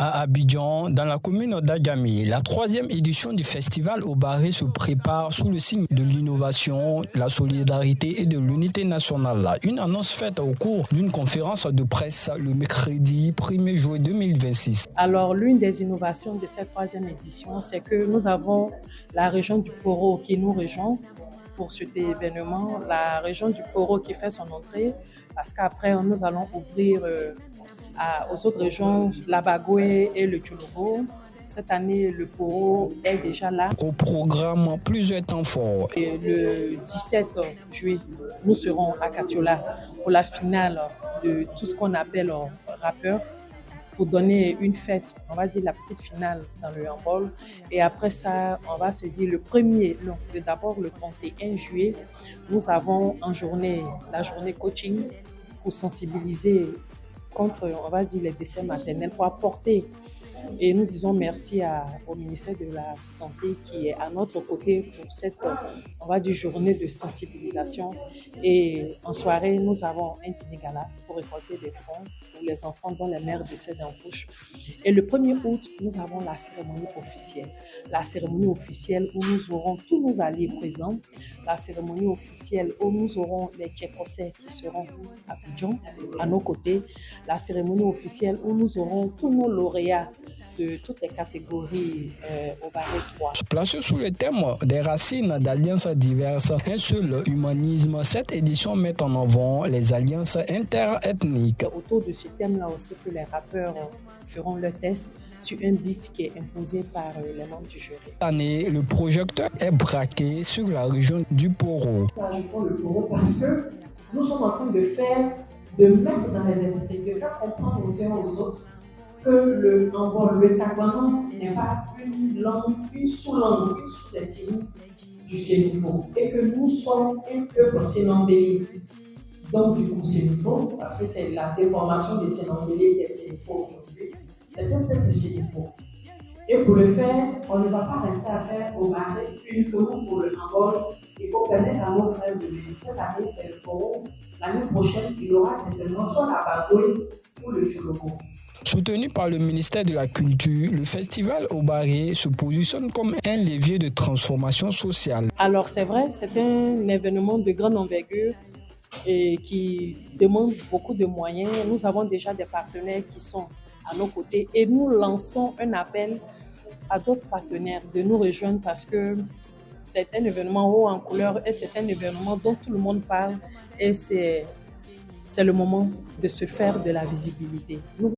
À Abidjan, dans la commune d'Agami, la troisième édition du festival au Barré se prépare sous le signe de l'innovation, la solidarité et de l'unité nationale. Une annonce faite au cours d'une conférence de presse le mercredi 1er juillet 2026. Alors, l'une des innovations de cette troisième édition, c'est que nous avons la région du Poro qui nous rejoint pour cet événement, la région du Poro qui fait son entrée, parce qu'après, nous allons ouvrir aux autres régions, la Bagoué et le Tchologo. Cette année, le Poro est déjà là. Au programme, plusieurs temps forts. Et le 17 juillet, nous serons à Katiola pour la finale de tout ce qu'on appelle rappeur, pour donner une fête, on va dire la petite finale dans le handball. Et après ça, on va se dire d'abord le 31 juillet, nous avons la journée coaching pour sensibiliser contre, on va dire, les décès maternels, pour apporter. Et nous disons merci au ministère de la Santé qui est à notre côté pour cette, on va dire, journée de sensibilisation. Et en soirée, nous avons un dîner gala pour récolter des fonds pour les enfants dont les mères décèdent en couche. Et le 1er août, nous avons la cérémonie officielle. La cérémonie officielle où nous aurons tous nos alliés présents. La cérémonie officielle où nous aurons les Tchécosais qui seront à Abidjan, à nos côtés. La cérémonie officielle où nous aurons tous nos lauréats de toutes les catégories au Barré 3. Placé sous le thème des racines d'alliances diverses, un seul humanisme, cette édition met en avant les alliances interethniques. Autour de ce thème-là aussi que les rappeurs feront leur test sur un beat qui est imposé par les membres du jury. Cette année, le projecteur est braqué sur la région du Poro. Ajoutons le Poro parce que nous sommes en train de mettre dans les esprits, de faire comprendre aux uns aux autres que le taekwondo n'est pas une langue, une sous-langue, une sous-ethnie du Sénoufo et que nous sommes un peuple sénambélé. Donc du coup Sénoufo, parce que c'est la déformation des Sénambélés qui est Sénoufo aujourd'hui, c'est un peuple Sénoufo. Et pour le faire, on ne va pas rester à faire au Barré uniquement pour le handball. Il faut permettre à nos frères de venir. Cette année, c'est le Poro. L'année prochaine, il y aura certainement soit la Bagoué ou le Tchologo. Soutenu par le ministère de la Culture, le festival au Barré se positionne comme un levier de transformation sociale. Alors c'est vrai, c'est un événement de grande envergure et qui demande beaucoup de moyens. Nous avons déjà des partenaires qui sont à nos côtés et nous lançons un appel à d'autres partenaires de nous rejoindre parce que c'est un événement haut en couleur et c'est un événement dont tout le monde parle et c'est le moment de se faire de la visibilité.